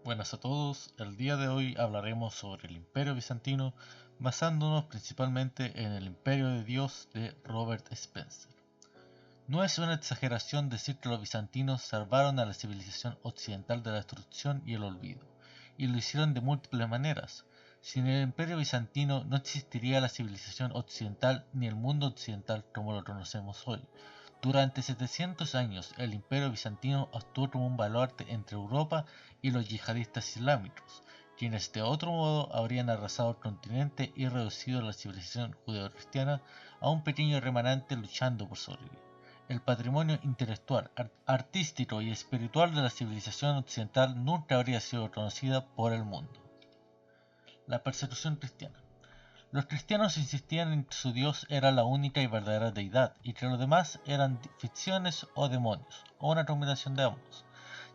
Buenas a todos, el día de hoy hablaremos sobre el Imperio Bizantino basándonos principalmente en el Imperio de Dios de Robert Spencer. No es una exageración decir que los bizantinos salvaron a la civilización occidental de la destrucción y el olvido, y lo hicieron de múltiples maneras. Sin el Imperio Bizantino no existiría la civilización occidental ni el mundo occidental como lo conocemos hoy. Durante 700 años, el Imperio Bizantino actuó como un baluarte entre Europa y los yihadistas islámicos, quienes de otro modo habrían arrasado el continente y reducido la civilización judeocristiana a un pequeño remanente luchando por sobrevivir. El patrimonio intelectual, artístico y espiritual de la civilización occidental nunca habría sido conocida por el mundo. La persecución cristiana. Los cristianos insistían en que su Dios era la única y verdadera deidad y que los demás eran ficciones o demonios, o una combinación de ambos.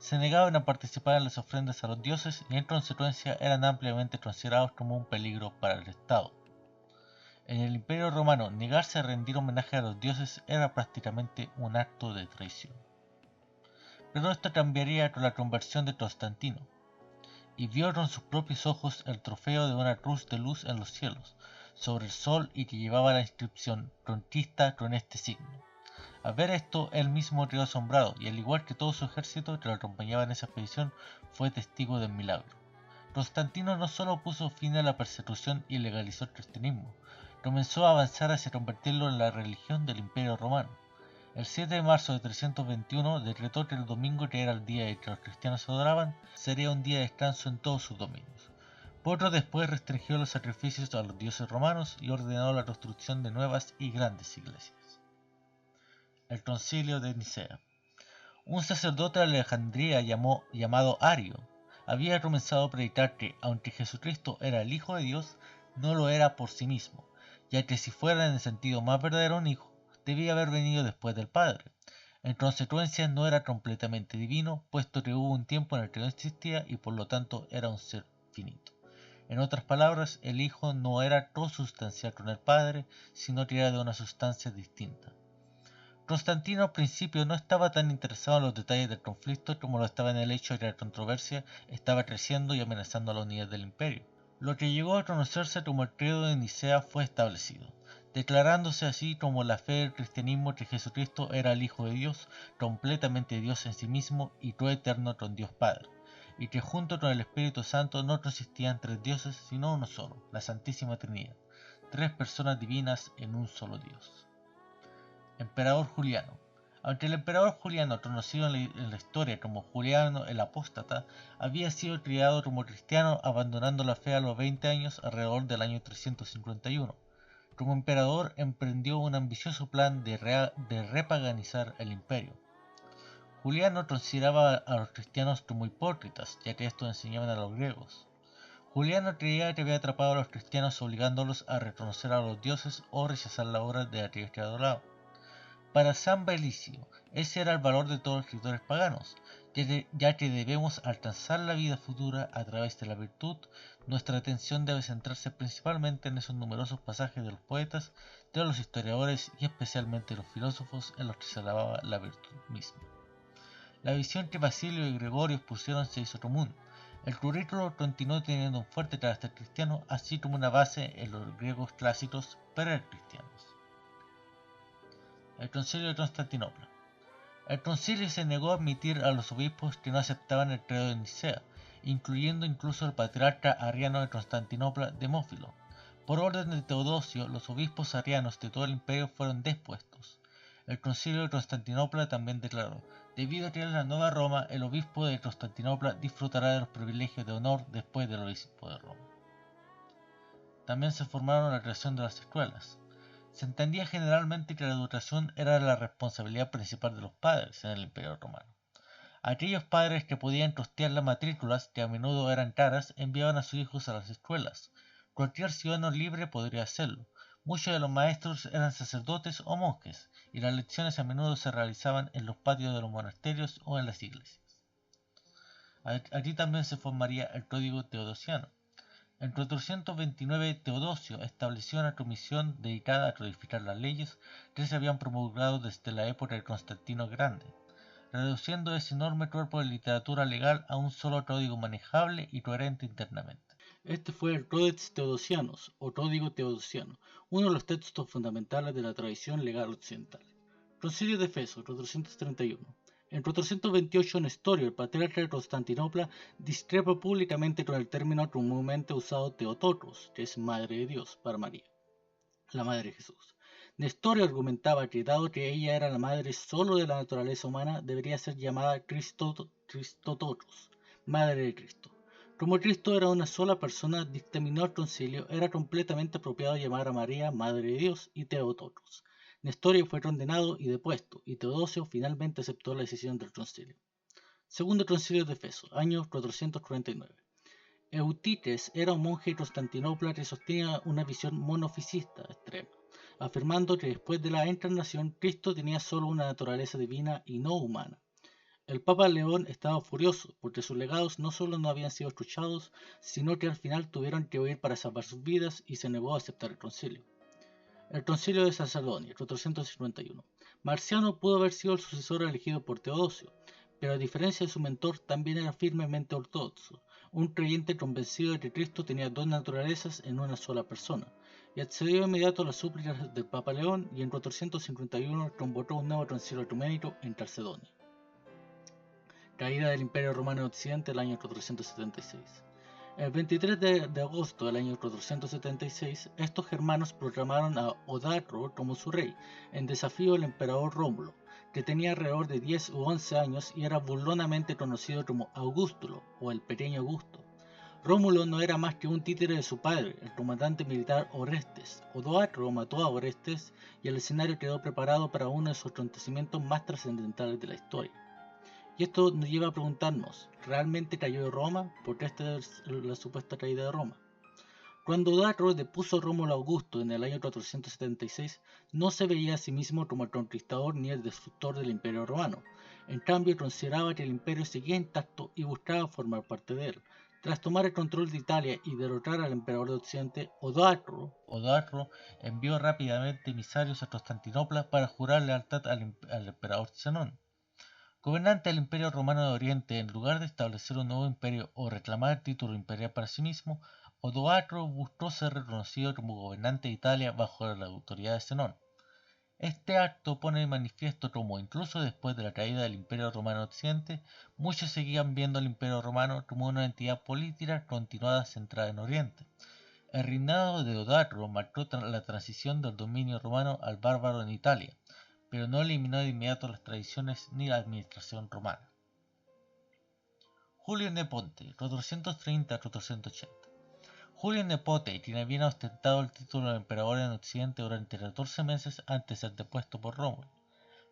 Se negaban a participar en las ofrendas a los dioses y en consecuencia eran ampliamente considerados como un peligro para el Estado. En el Imperio Romano, negarse a rendir homenaje a los dioses era prácticamente un acto de traición. Pero esto cambiaría con la conversión de Constantino, y vio con sus propios ojos el trofeo de una cruz de luz en los cielos, sobre el sol y que llevaba la inscripción «Conquista con este signo». Al ver esto, él mismo quedó asombrado, y al igual que todo su ejército que lo acompañaba en esa expedición, fue testigo del milagro. Constantino no solo puso fin a la persecución y legalizó el cristianismo, comenzó a avanzar hacia convertirlo en la religión del Imperio Romano. El 7 de marzo de 321 decretó que el domingo, que era el día en que los cristianos adoraban, sería un día de descanso en todos sus dominios. Poco después restringió los sacrificios a los dioses romanos y ordenó la construcción de nuevas y grandes iglesias. El Concilio de Nicea. Un sacerdote de Alejandría llamado Ario había comenzado a predicar que, aunque Jesucristo era el Hijo de Dios, no lo era por sí mismo, ya que si fuera en el sentido más verdadero un hijo, debía haber venido después del Padre. En consecuencia, no era completamente divino, puesto que hubo un tiempo en el que no existía y por lo tanto era un ser finito. En otras palabras, el Hijo no era consustancial con el Padre, sino que era de una sustancia distinta. Constantino al principio no estaba tan interesado en los detalles del conflicto como lo estaba en el hecho de que la controversia estaba creciendo y amenazando a la unidad del imperio. Lo que llegó a conocerse como el credo de Nicea fue establecido, declarándose así como la fe del cristianismo que Jesucristo era el Hijo de Dios, completamente Dios en sí mismo y coeterno con Dios Padre, y que junto con el Espíritu Santo no consistían tres dioses sino uno solo, la Santísima Trinidad, tres personas divinas en un solo Dios. Emperador Juliano. Aunque el emperador Juliano, conocido en la historia como Juliano el Apóstata, había sido criado como cristiano abandonando la fe a los 20 años alrededor del año 351, como emperador emprendió un ambicioso plan de repaganizar el imperio. Juliano consideraba a los cristianos como hipócritas, ya que estos enseñaban a los griegos. Juliano creía que había atrapado a los cristianos obligándolos a reconocer a los dioses o rechazar la obra de aquellos que adoraban. Para San Belicio, ese era el valor de todos los escritores paganos, ya que debemos alcanzar la vida futura a través de la virtud. Nuestra atención debe centrarse principalmente en esos numerosos pasajes de los poetas, de los historiadores y especialmente de los filósofos en los que se alababa la virtud misma. La visión que Basilio y Gregorio expusieron se hizo común. El currículo continuó teniendo un fuerte carácter cristiano, así como una base en los griegos clásicos precristianos. El Concilio de Constantinopla. El concilio se negó a admitir a los obispos que no aceptaban el credo de Nicea, incluyendo incluso al patriarca arriano de Constantinopla, Demófilo. Por orden de Teodosio, los obispos arrianos de todo el imperio fueron depuestos. El concilio de Constantinopla también declaró: debido a que es la nueva Roma, el obispo de Constantinopla disfrutará de los privilegios de honor después del obispo de Roma. También se formaron la creación de las escuelas. Se entendía generalmente que la educación era la responsabilidad principal de los padres en el Imperio Romano. Aquellos padres que podían costear las matrículas, que a menudo eran caras, enviaban a sus hijos a las escuelas. Cualquier ciudadano libre podría hacerlo. Muchos de los maestros eran sacerdotes o monjes, y las lecciones a menudo se realizaban en los patios de los monasterios o en las iglesias. Allí también se formaría el Código Teodosiano. En 429 Teodosio estableció una comisión dedicada a codificar las leyes que se habían promulgado desde la época de Constantino Grande. reduciendo ese enorme cuerpo de literatura legal a un solo código manejable y coherente internamente. Este fue el Codex Teodosianus, o Código Teodosiano, uno de los textos fundamentales de la tradición legal occidental. Concilio de Efeso, 431. En 428, Nestorio, el patriarca de Constantinopla, discrepa públicamente con el término comúnmente usado Teotokos, que es Madre de Dios para María, la Madre de Jesús. Nestorio argumentaba que, dado que ella era la madre solo de la naturaleza humana, debería ser llamada Christotokos, Madre de Cristo. Como Cristo era una sola persona, dictaminó el concilio, era completamente apropiado llamar a María Madre de Dios y Teotokos. Nestorio fue condenado y depuesto, y Teodosio finalmente aceptó la decisión del concilio. Segundo concilio de Efeso, año 449. Eutiques era un monje de Constantinopla que sostenía una visión monofisista extrema, afirmando que después de la encarnación Cristo tenía solo una naturaleza divina y no humana. El Papa León estaba furioso porque sus legados no solo no habían sido escuchados, sino que al final tuvieron que huir para salvar sus vidas y se negó a aceptar el concilio. El concilio de Salcedonia, 451. Marciano pudo haber sido el sucesor elegido por Teodosio, pero a diferencia de su mentor también era firmemente ortodoxo, un creyente convencido de que Cristo tenía dos naturalezas en una sola persona, y accedió de inmediato a las súplicas del Papa León y en 451 convocó un nuevo concilio ecuménico en Calcedonia. Caída del Imperio Romano en Occidente el año 476. El 23 de agosto del año 476, estos germanos proclamaron a Odoacro como su rey, en desafío del emperador Rómulo, que tenía alrededor de 10 u 11 años y era burlonamente conocido como Augustulo, o el pequeño Augusto. Rómulo no era más que un títere de su padre, el comandante militar Orestes. Odoacro mató a Orestes y el escenario quedó preparado para uno de sus acontecimientos más trascendentales de la historia. Y esto nos lleva a preguntarnos, ¿realmente cayó Roma? Porque esta es la supuesta caída de Roma. Cuando Dario depuso a Rómulo Augusto en el año 476, no se veía a sí mismo como el conquistador ni el destructor del Imperio Romano. En cambio, consideraba que el imperio seguía intacto y buscaba formar parte de él. Tras tomar el control de Italia y derrotar al emperador de Occidente, Odoacro envió rápidamente emisarios a Constantinopla para jurar lealtad al emperador Zenón. Gobernante del Imperio Romano de Oriente, en lugar de establecer un nuevo imperio o reclamar el título imperial para sí mismo, Odoacro buscó ser reconocido como gobernante de Italia bajo la autoridad de Zenón. Este acto pone de manifiesto cómo, incluso después de la caída del Imperio Romano de Occidente, muchos seguían viendo al Imperio Romano como una entidad política continuada centrada en Oriente. El reinado de Odoacro marcó la transición del dominio romano al bárbaro en Italia, pero no eliminó de inmediato las tradiciones ni la administración romana. Julio Neponte, 430-480. Julio Nepote, quien había ostentado el título de emperador en Occidente durante 14 meses antes de ser depuesto por Rómulo.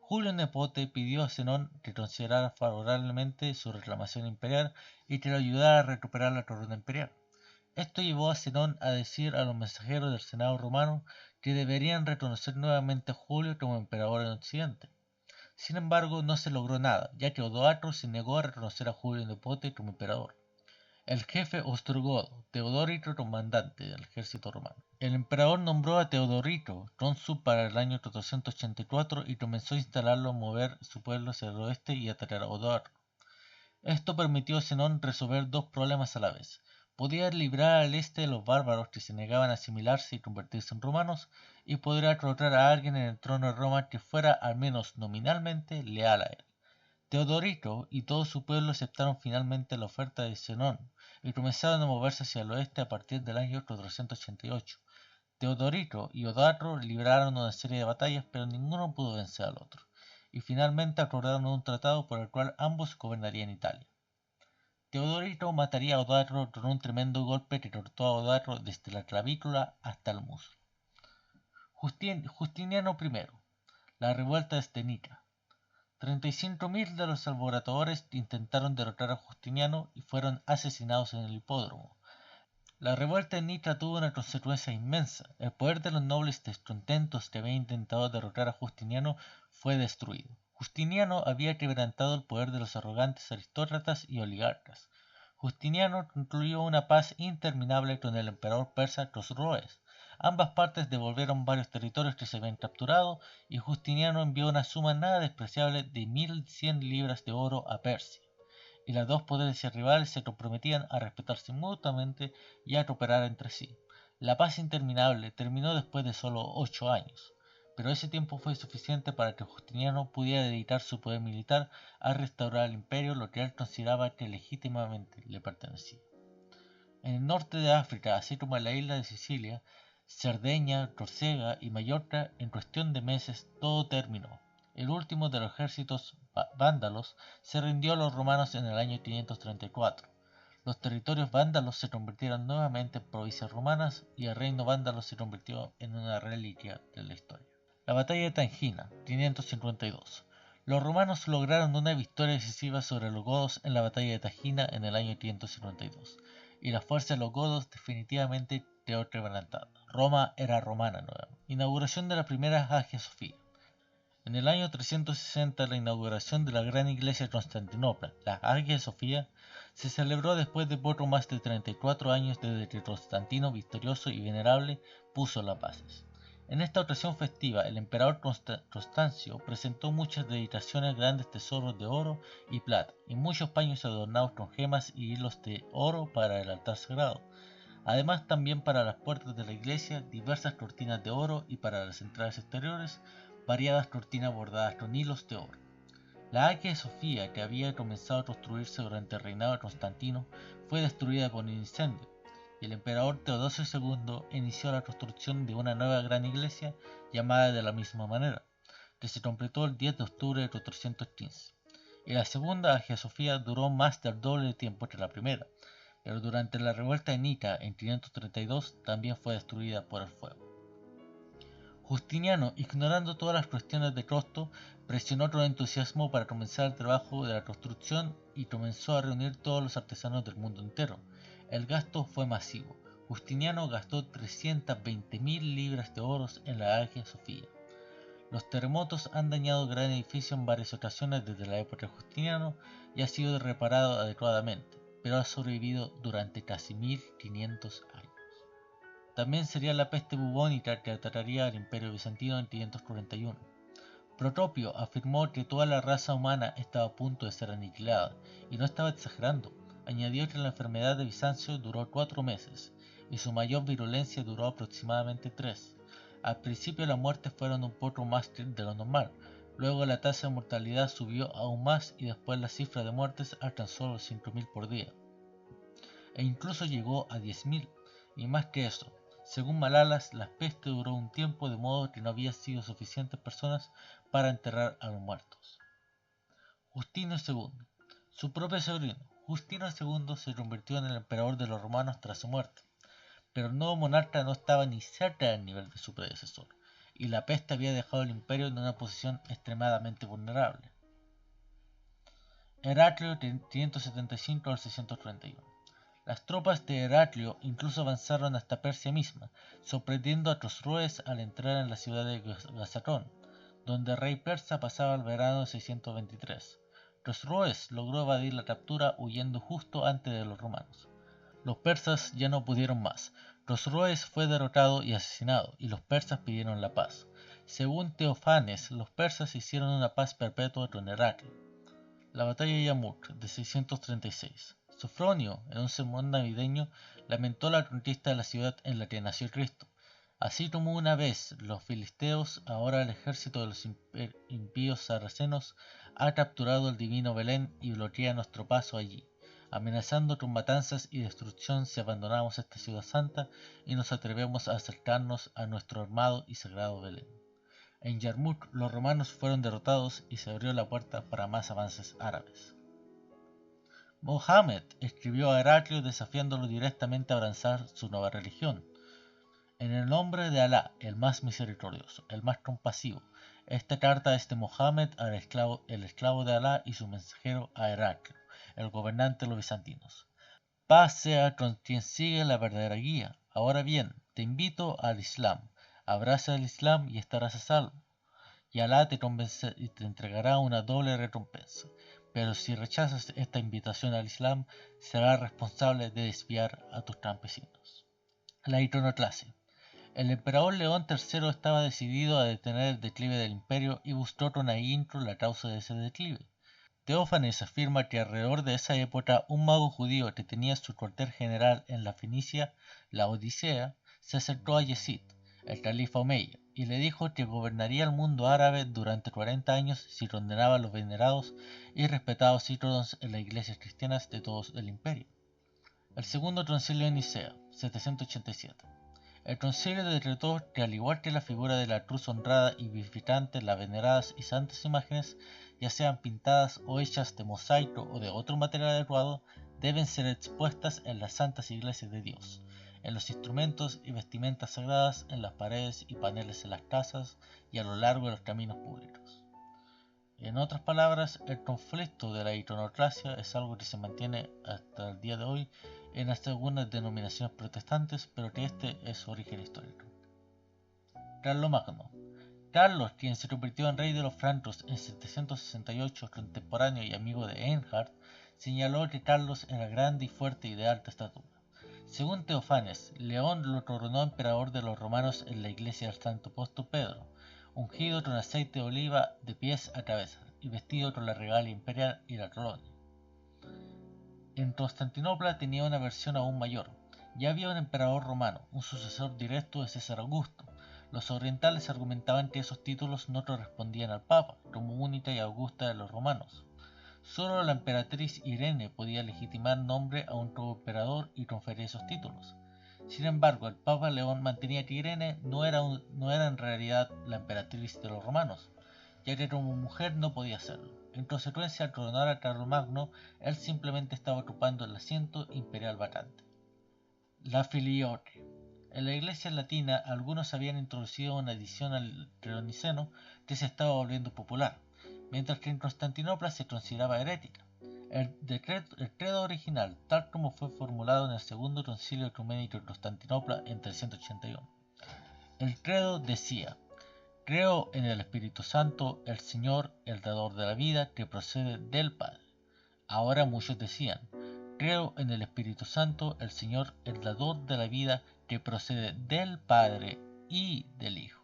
Julio Nepote pidió a Zenón que considerara favorablemente su reclamación imperial y que lo ayudara a recuperar la corona imperial. Esto llevó a Zenón a decir a los mensajeros del Senado romano que deberían reconocer nuevamente a Julio como emperador en Occidente. Sin embargo, no se logró nada, ya que Odoacro se negó a reconocer a Julio Nepote como emperador. El jefe ostrogodo, Teodorico, comandante del ejército romano. El emperador nombró a Teodorico cónsul para el año 484 y comenzó a instalarlo a mover su pueblo hacia el oeste y atacar a Odoacro. Esto permitió a Zenón resolver dos problemas a la vez. Podía librar al este de los bárbaros que se negaban a asimilarse y convertirse en romanos, y podría colocar a alguien en el trono de Roma que fuera, al menos nominalmente, leal a él. Teodorico y todo su pueblo aceptaron finalmente la oferta de Zenón y comenzaron a moverse hacia el oeste a partir del año 488. Teodorico y Odoacro libraron una serie de batallas, pero ninguno pudo vencer al otro, y finalmente acordaron un tratado por el cual ambos gobernarían Italia. Teodorico mataría a Odoacro con un tremendo golpe que cortó a Odoacro desde la clavícula hasta el muslo. Justiniano I. La revuelta de Stenica. 35.000 de los alborotadores intentaron derrotar a Justiniano y fueron asesinados en el hipódromo. La revuelta de Nitra tuvo una consecuencia inmensa. El poder de los nobles descontentos que habían intentado derrotar a Justiniano fue destruido. Justiniano había quebrantado el poder de los arrogantes aristócratas y oligarcas. Justiniano concluyó una paz interminable con el emperador persa Cosroes, Ambas partes devolvieron varios territorios que se habían capturado y Justiniano envió una suma nada despreciable de 1100 libras de oro a Persia, y las dos potencias rivales se comprometían a respetarse mutuamente y a cooperar entre sí. La paz interminable terminó después de solo 8 años, pero ese tiempo fue suficiente para que Justiniano pudiera dedicar su poder militar a restaurar el imperio, lo que él consideraba que legítimamente le pertenecía. En el norte de África, así como en la isla de Sicilia, Cerdeña, Córcega y Mallorca, en cuestión de meses todo terminó. El último de los ejércitos vándalos se rindió a los romanos en el año 534. Los territorios vándalos se convirtieron nuevamente en provincias romanas y el reino vándalo se convirtió en una reliquia de la historia. La batalla de Tangina, 552. Los romanos lograron una victoria decisiva sobre los godos en la batalla de Tangina en el año 552, y las fuerzas de los godos definitivamente quedó quebrantada. Roma era romana nuevamente. Inauguración de la primera Hagia Sofía. En el año 360, la inauguración de la gran iglesia de Constantinopla, la Hagia Sofía, se celebró después de poco más de 34 años desde que Constantino, victorioso y venerable, puso las bases. En esta ocasión festiva, el emperador Constancio presentó muchas dedicaciones, grandes tesoros de oro y plata, y muchos paños adornados con gemas y hilos de oro para el altar sagrado. Además, también para las puertas de la iglesia, diversas cortinas de oro, y para las entradas exteriores, variadas cortinas bordadas con hilos de oro. La Hagia Sofía, que había comenzado a construirse durante el reinado de Constantino, fue destruida por un incendio, y el emperador Teodosio II inició la construcción de una nueva gran iglesia llamada de la misma manera, que se completó el 10 de octubre de 415. Y la segunda Hagia Sofía duró más del doble de tiempo que la primera, pero durante la revuelta de Nica en 532 también fue destruida por el fuego. Justiniano, ignorando todas las cuestiones de costo, presionó con entusiasmo para comenzar el trabajo de la construcción y comenzó a reunir todos los artesanos del mundo entero. El gasto fue masivo. Justiniano gastó 320.000 libras de oro en la Hagia Sofía. Los terremotos han dañado el gran edificio en varias ocasiones desde la época de Justiniano y ha sido reparado adecuadamente, pero ha sobrevivido durante casi 1500 años. También sería la peste bubónica que atacaría al Imperio Bizantino en 541. Procopio afirmó que toda la raza humana estaba a punto de ser aniquilada, y no estaba exagerando. Añadió que la enfermedad de Bizancio duró 4 meses, y su mayor virulencia duró aproximadamente 3. Al principio las muertes fueron un poco más de lo normal, luego la tasa de mortalidad subió aún más y después la cifra de muertes alcanzó los 5.000 por día, e incluso llegó a 10.000, y más que eso. Según Malalas, la peste duró un tiempo de modo que no había sido suficientes personas para enterrar a los muertos. Justino II. Su propio sobrino, Justino II, se convirtió en el emperador de los romanos tras su muerte, pero el nuevo monarca no estaba ni cerca del nivel de su predecesor, y la peste había dejado el imperio en una posición extremadamente vulnerable. Heraclio 575 al 631. Las tropas de Heraclio incluso avanzaron hasta Persia misma, sorprendiendo a Cosroes al entrar en la ciudad de Gazatrón, donde el rey persa pasaba el verano de 623. Cosroes logró evadir la captura huyendo justo antes de los romanos. Los persas ya no pudieron más. Cosroes fue derrotado y asesinado, y los persas pidieron la paz. Según Teofanes, los persas hicieron una paz perpetua con Heraclio. La batalla de Yarmuk, de 636. Sofronio, en un sermón navideño, lamentó la conquista de la ciudad en la que nació Cristo. Así como una vez los filisteos, ahora el ejército de los impíos sarracenos ha capturado el divino Belén y bloquea nuestro paso allí, amenazando con matanzas y destrucción si abandonamos esta ciudad santa y nos atrevemos a acercarnos a nuestro armado y sagrado Belén. En Yarmuk los romanos fueron derrotados y se abrió la puerta para más avances árabes. Mohammed escribió a Heraclio desafiándolo directamente a abrazar su nueva religión. En el nombre de Alá, el más misericordioso, el más compasivo, esta carta es de Mohammed, el esclavo de Alá y su mensajero a Heraclio, el gobernante de los bizantinos. Paz sea con quien sigue la verdadera guía. Ahora bien, te invito al Islam. Abraza el Islam y estarás a salvo, y Alá te entregará una doble recompensa. Pero si rechazas esta invitación al Islam, serás responsable de desviar a tus campesinos. La iconoclasia. El emperador León III estaba decidido a detener el declive del imperio y buscó con ahínco la causa de ese declive. Teófanes afirma que alrededor de esa época un mago judío que tenía su cuartel general en la Fenicia, la Odisea, se acercó a Yezid, el califa omeya, y le dijo que gobernaría el mundo árabe durante 40 años si condenaba los venerados y respetados íconos en las iglesias cristianas de todo el imperio. El segundo concilio de Nicea, 787. El concilio decretó que al igual que la figura de la cruz honrada y vivificante, las veneradas y santas imágenes, ya sean pintadas o hechas de mosaico o de otro material adecuado, deben ser expuestas en las santas iglesias de Dios, en los instrumentos y vestimentas sagradas, en las paredes y paneles en las casas y a lo largo de los caminos públicos. En otras palabras, el conflicto de la iconoclasia es algo que se mantiene hasta el día de hoy en algunas denominaciones protestantes, pero que este es su origen histórico. Carlomagno. Carlos, quien se convirtió en rey de los francos en 768, contemporáneo y amigo de Einhard, señaló que Carlos era grande y fuerte y de alta estatura. Según Teofanes, León lo coronó emperador de los romanos en la iglesia del Santo Apóstol Pedro, ungido con aceite de oliva de pies a cabeza y vestido con la regalia imperial y la corona. En Constantinopla tenía una versión aún mayor. Ya había un emperador romano, un sucesor directo de César Augusto. Los orientales argumentaban que esos títulos no correspondían al Papa, como única y augusta de los romanos. Solo la emperatriz Irene podía legitimar nombre a un nuevo emperador y conferir esos títulos. Sin embargo, el Papa León mantenía que Irene no era en realidad la emperatriz de los romanos, ya que como mujer no podía serlo. En consecuencia, al coronar a Carlomagno, él simplemente estaba ocupando el asiento imperial vacante. La filioque. En la iglesia latina, algunos habían introducido una edición al credo niceno que se estaba volviendo popular, mientras que en Constantinopla se consideraba herética. El credo original, tal como fue formulado en el segundo concilio ecuménico de Constantinopla en 381. El credo decía: creo en el Espíritu Santo, el Señor, el dador de la vida, que procede del Padre. Ahora muchos decían: creo en el Espíritu Santo, el Señor, el dador de la vida, que procede del Padre y del Hijo.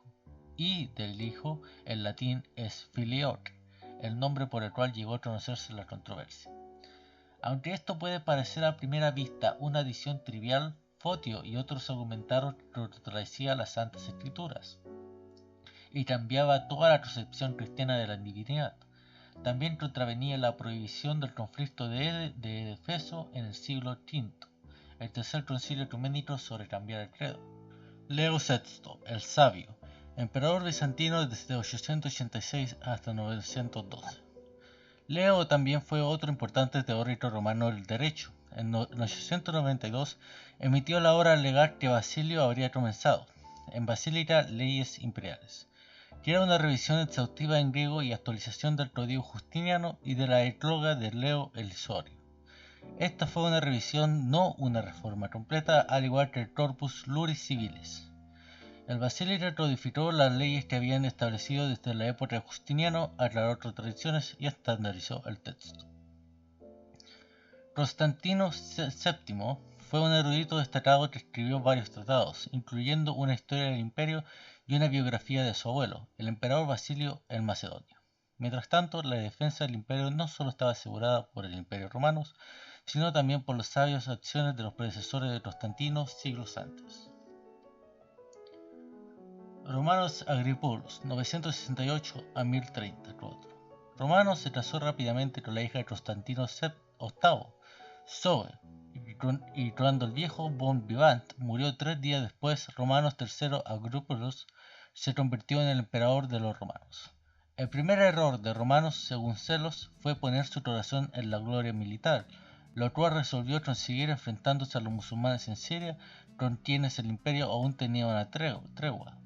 Y del Hijo, en latín, es filioque, el nombre por el cual llegó a conocerse la controversia. Aunque esto puede parecer a primera vista una adición trivial, Fotio y otros argumentaron que contradecía las Santas Escrituras y cambiaba toda la concepción cristiana de la divinidad. También contravenía la prohibición del conflicto de Efeso en el siglo V, el tercer concilio ecuménico sobre cambiar el credo. Leo VI, el Sabio, emperador bizantino desde 886 hasta 912. Leo también fue otro importante teórico romano del derecho. En 892 emitió la obra legal que Basilio habría comenzado, en Basílica Leyes Imperiales, que era una revisión exhaustiva en griego y actualización del Código Justiniano y de la Ecloga de Leo el Isorio. Esta fue una revisión, no una reforma completa, al igual que el Corpus Juris Civilis. El Basílica codificó las leyes que habían establecido desde la época de Justiniano, aclaró otras tradiciones y estandarizó el texto. Constantino VII fue un erudito destacado que escribió varios tratados, incluyendo una historia del imperio y una biografía de su abuelo, el emperador Basilio el Macedonio. Mientras tanto, la defensa del imperio no solo estaba asegurada por el imperio romano, sino también por las sabias acciones de los predecesores de Constantino siglos antes. Romanos Agripulus, 968 a 1034. Romano se casó rápidamente con la hija de Constantino VIII, Zoe, y cuando el viejo Bon Vivant murió 3 días después, Romanos III Agripulus se convirtió en el emperador de los romanos. El primer error de Romanos, según Celos, fue poner su corazón en la gloria militar, lo cual resolvió conseguir enfrentándose a los musulmanes en Siria, con quienes el imperio aún tenía una tregua.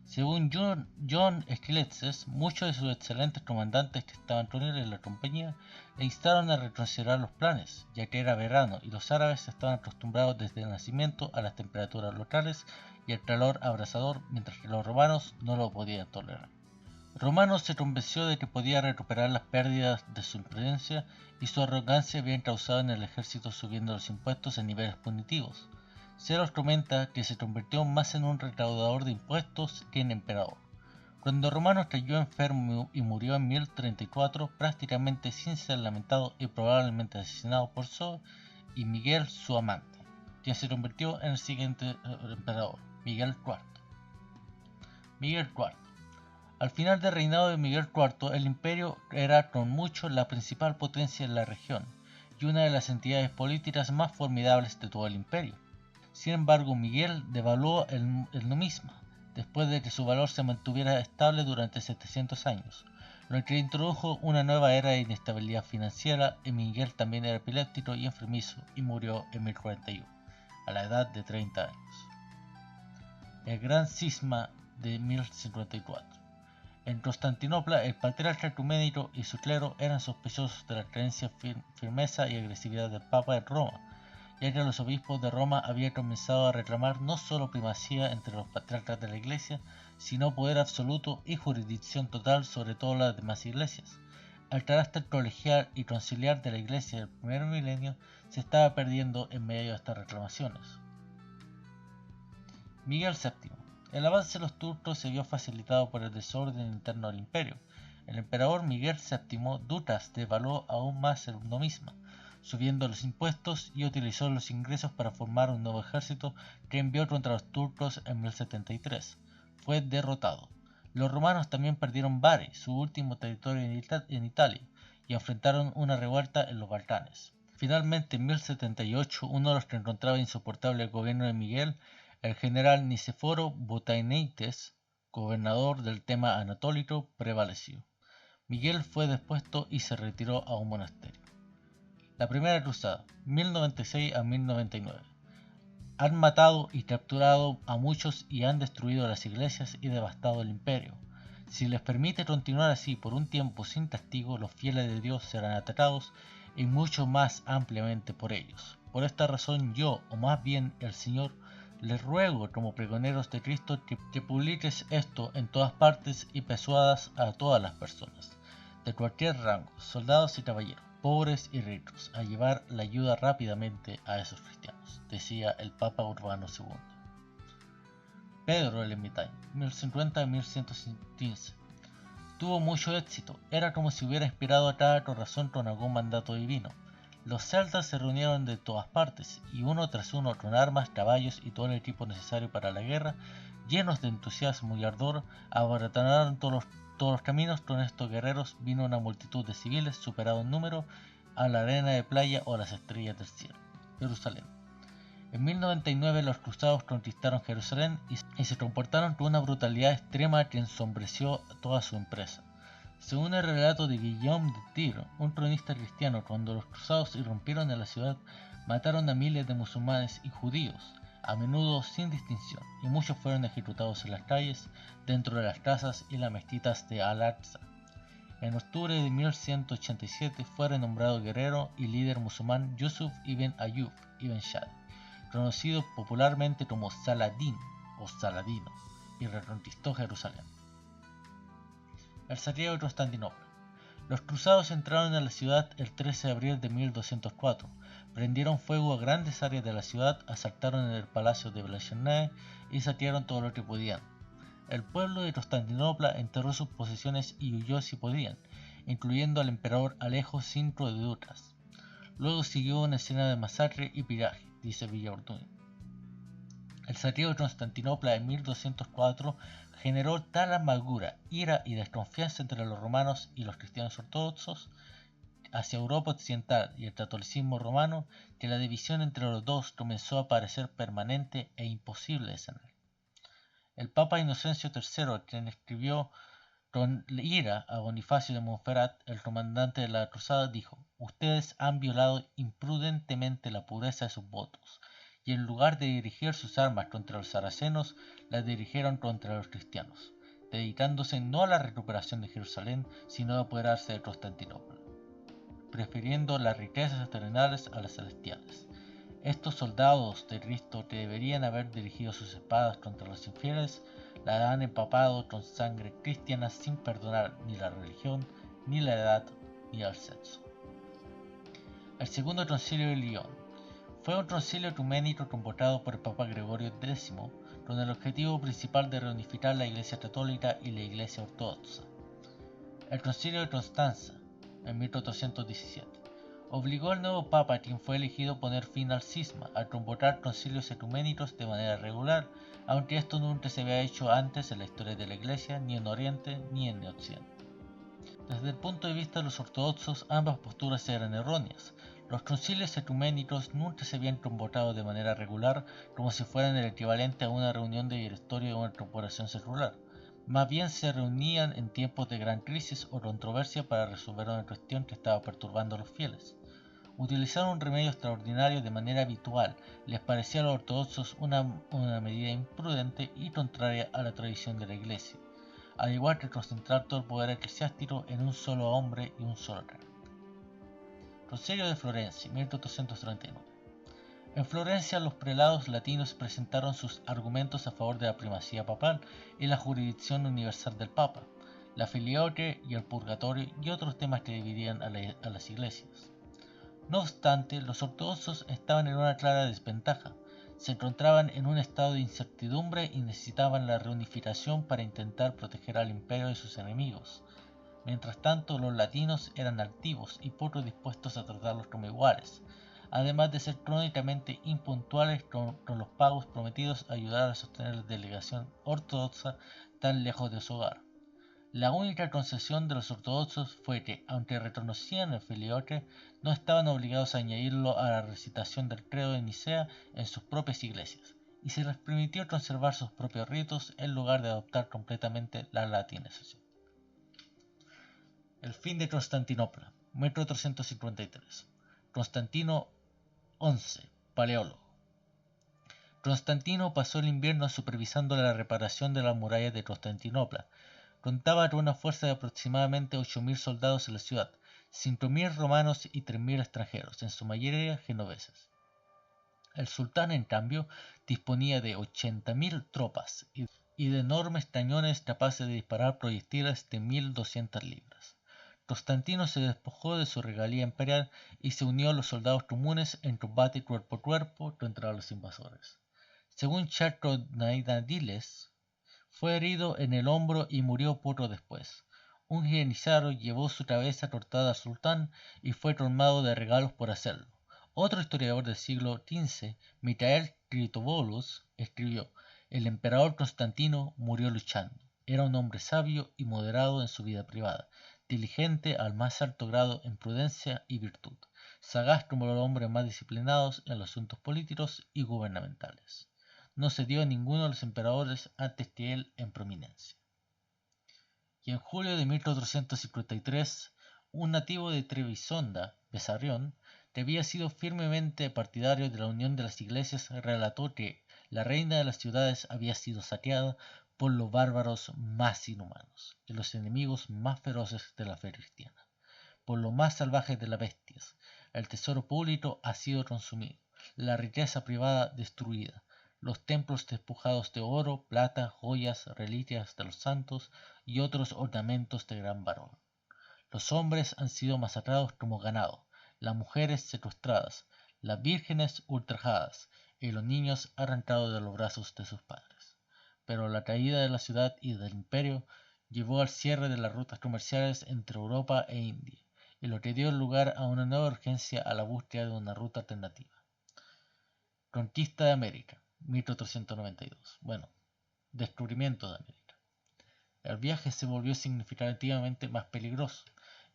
Según John Esquiletzes, muchos de sus excelentes comandantes que estaban con él en la compañía le instaron a reconsiderar los planes, ya que era verano y los árabes estaban acostumbrados desde el nacimiento a las temperaturas locales y al calor abrasador, mientras que los romanos no lo podían tolerar. Romano se convenció de que podía recuperar las pérdidas de su imprudencia y su arrogancia habían causado en el ejército subiendo los impuestos a niveles punitivos. Celos comenta que se convirtió más en un recaudador de impuestos que en emperador. Cuando Romanos cayó enfermo y murió en 1034, prácticamente sin ser lamentado y probablemente asesinado por Zoe y Miguel, su amante, quien se convirtió en el siguiente emperador, Miguel IV. Miguel IV. Al final del reinado de Miguel IV, el imperio era con mucho la principal potencia en la región y una de las entidades políticas más formidables de todo el imperio. Sin embargo, Miguel devaluó el numisma, después de que su valor se mantuviera estable durante 700 años, lo que introdujo una nueva era de inestabilidad financiera, y Miguel también era epiléptico y enfermizo y murió en 1041, a la edad de 30 años. El gran cisma de 1054. En Constantinopla, el patriarca ecuménico y su clero eran sospechosos de la creencia, firmeza y agresividad del Papa en Roma, ya que los obispos de Roma habían comenzado a reclamar no solo primacía entre los patriarcas de la Iglesia, sino poder absoluto y jurisdicción total sobre todas las demás iglesias. El carácter colegial y conciliar de la Iglesia del primer milenio se estaba perdiendo en medio de estas reclamaciones. Miguel VII. El avance de los turcos se vio facilitado por el desorden interno del imperio. El emperador Miguel VII Dutas devaluó aún más el numisma, subiendo los impuestos, y utilizó los ingresos para formar un nuevo ejército que envió contra los turcos en 1073. Fue derrotado. Los romanos también perdieron Bari, su último territorio en Italia, y enfrentaron una revuelta en los Balcanes. Finalmente, en 1078, uno de los que encontraba insoportable el gobierno de Miguel, el general Niceforo Botanites, gobernador del tema anatólico, prevaleció. Miguel fue depuesto y se retiró a un monasterio. La Primera Cruzada, 1096 a 1099. Han matado y capturado a muchos y han destruido las iglesias y devastado el imperio. Si les permite continuar así por un tiempo sin castigo, los fieles de Dios serán atacados y mucho más ampliamente por ellos. Por esta razón yo, o más bien el Señor, les ruego como pregoneros de Cristo que publiques esto en todas partes y persuadas a todas las personas, de cualquier rango, soldados y caballeros, pobres y ricos, a llevar la ayuda rápidamente a esos cristianos, decía el Papa Urbano II. Pedro el Ermitaño, 1050-1115. Tuvo mucho éxito, era como si hubiera inspirado a cada corazón con algún mandato divino. Los celtas se reunieron de todas partes, y uno tras uno con armas, caballos y todo el equipo necesario para la guerra, llenos de entusiasmo y ardor, abarataron todos los caminos. Con estos guerreros vino una multitud de civiles, superado en número, a la arena de playa o a las estrellas del cielo. Jerusalén. En 1099 los cruzados conquistaron Jerusalén y se comportaron con una brutalidad extrema que ensombreció toda su empresa. Según el relato de Guillaume de Tir, un cronista cristiano, cuando los cruzados irrumpieron en la ciudad, mataron a miles de musulmanes y judíos, a menudo sin distinción, y muchos fueron ejecutados en las calles, dentro de las casas y las mezquitas de Al-Aqsa. En octubre de 1187 fue renombrado guerrero y líder musulmán Yusuf ibn Ayyub ibn Shad, conocido popularmente como Saladín o Saladino, y reconquistó Jerusalén. El saqueo de Constantinopla. Los cruzados entraron en la ciudad el 13 de abril de 1204, prendieron fuego a grandes áreas de la ciudad, asaltaron el palacio de Blachernae y saquearon todo lo que podían. El pueblo de Constantinopla enterró sus posesiones y huyó si podían, incluyendo al emperador Alejo V de Dutas. Luego siguió una escena de masacre y pillaje, dice Villaorduña. El saqueo de Constantinopla en 1204 generó tal amargura, ira y desconfianza entre los romanos y los cristianos ortodoxos hacia Europa occidental y el catolicismo romano, que la división entre los dos comenzó a parecer permanente e imposible de sanar. El Papa Inocencio III, quien escribió con ira a Bonifacio de Montferrat, el comandante de la cruzada, dijo: «Ustedes han violado imprudentemente la pureza de sus votos, y en lugar de dirigir sus armas contra los saracenos, las dirigieron contra los cristianos, dedicándose no a la recuperación de Jerusalén, sino a apoderarse de Constantinopla, prefiriendo las riquezas terrenales a las celestiales. Estos soldados de Cristo, que deberían haber dirigido sus espadas contra los infieles, la han empapado con sangre cristiana sin perdonar ni la religión, ni la edad, ni el sexo». El segundo concilio de Lyon Fue un concilio ecuménico convocado por el Papa Gregorio X, con el objetivo principal de reunificar la Iglesia Católica y la Iglesia Ortodoxa. El concilio de Constanza, en 1417, obligó al nuevo Papa, quien fue elegido, a poner fin al cisma, a convocar concilios ecuménicos de manera regular, aunque esto nunca se había hecho antes en la historia de la Iglesia, ni en Oriente ni en Occidente. Desde el punto de vista de los ortodoxos, ambas posturas eran erróneas. Los concilios ecuménicos nunca se habían convocado de manera regular, como si fueran el equivalente a una reunión de directorio de una corporación secular. Más bien se reunían en tiempos de gran crisis o controversia para resolver una cuestión que estaba perturbando a los fieles. Utilizar un remedio extraordinario de manera habitual les parecía a los ortodoxos una medida imprudente y contraria a la tradición de la Iglesia, al igual que concentrar todo el poder eclesiástico en un solo hombre y un solo cargo. Concilio de Florencia, 1439. En Florencia, los prelados latinos presentaron sus argumentos a favor de la primacía papal y la jurisdicción universal del Papa, la filioque y el purgatorio y otros temas que dividían a las iglesias. No obstante, los ortodoxos estaban en una clara desventaja. Se encontraban en un estado de incertidumbre y necesitaban la reunificación para intentar proteger al imperio de sus enemigos. Mientras tanto, los latinos eran altivos y poco dispuestos a tratarlos como iguales, además de ser crónicamente impuntuales con los pagos prometidos a ayudar a sostener la delegación ortodoxa tan lejos de su hogar. La única concesión de los ortodoxos fue que, aunque reconocían el filioque, no estaban obligados a añadirlo a la recitación del credo de Nicea en sus propias iglesias, y se les permitió conservar sus propios ritos en lugar de adoptar completamente la latinización. El fin de Constantinopla, 1453. Constantino XI, paleólogo. Constantino pasó el invierno supervisando la reparación de las murallas de Constantinopla. Contaba con una fuerza de aproximadamente 8.000 soldados en la ciudad, 5.000 romanos y 3.000 extranjeros, en su mayoría genoveses. El sultán, en cambio, disponía de 80.000 tropas y de enormes cañones capaces de disparar proyectiles de 1.200 libras. Constantino se despojó de su regalía imperial y se unió a los soldados comunes en combate cuerpo a cuerpo contra los invasores. Según Charco Naidadiles, fue herido en el hombro y murió poco después. Un jenízaro llevó su cabeza cortada al sultán y fue colmado de regalos por hacerlo. Otro historiador del siglo XV, Michael Critoboulos, escribió: el emperador Constantino murió luchando. Era un hombre sabio y moderado en su vida privada, diligente al más alto grado en prudencia y virtud, sagaz como los hombres más disciplinados en los asuntos políticos y gubernamentales. No cedió a ninguno de los emperadores antes que él en prominencia. Y en julio de 1453, un nativo de Trebisonda, Bessarion, que había sido firmemente partidario de la unión de las iglesias, relató que la reina de las ciudades había sido saqueada por los bárbaros más inhumanos y los enemigos más feroces de la fe cristiana, por los más salvajes de las bestias. El tesoro público ha sido consumido, la riqueza privada destruida, los templos despojados de oro, plata, joyas, reliquias de los santos y otros ornamentos de gran valor. Los hombres han sido masacrados como ganado, las mujeres secuestradas, las vírgenes ultrajadas y los niños arrancados de los brazos de sus padres. Pero la caída de la ciudad y del imperio llevó al cierre de las rutas comerciales entre Europa e India, y lo que dio lugar a una nueva urgencia a la búsqueda de una ruta alternativa. Conquista de América, 1492. Descubrimiento de América. El viaje se volvió significativamente más peligroso,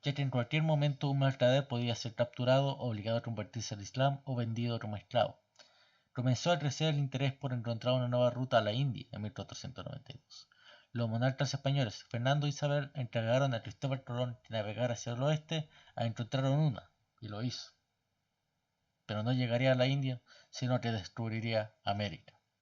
ya que en cualquier momento un mercader podía ser capturado, obligado a convertirse al Islam o vendido como esclavo. Comenzó a crecer el interés por encontrar una nueva ruta a la India en 1492. Los monarcas españoles, Fernando e Isabel, encargaron a Cristóbal Colón de navegar hacia el oeste a encontrar una, y lo hizo. Pero no llegaría a la India, sino que descubriría América.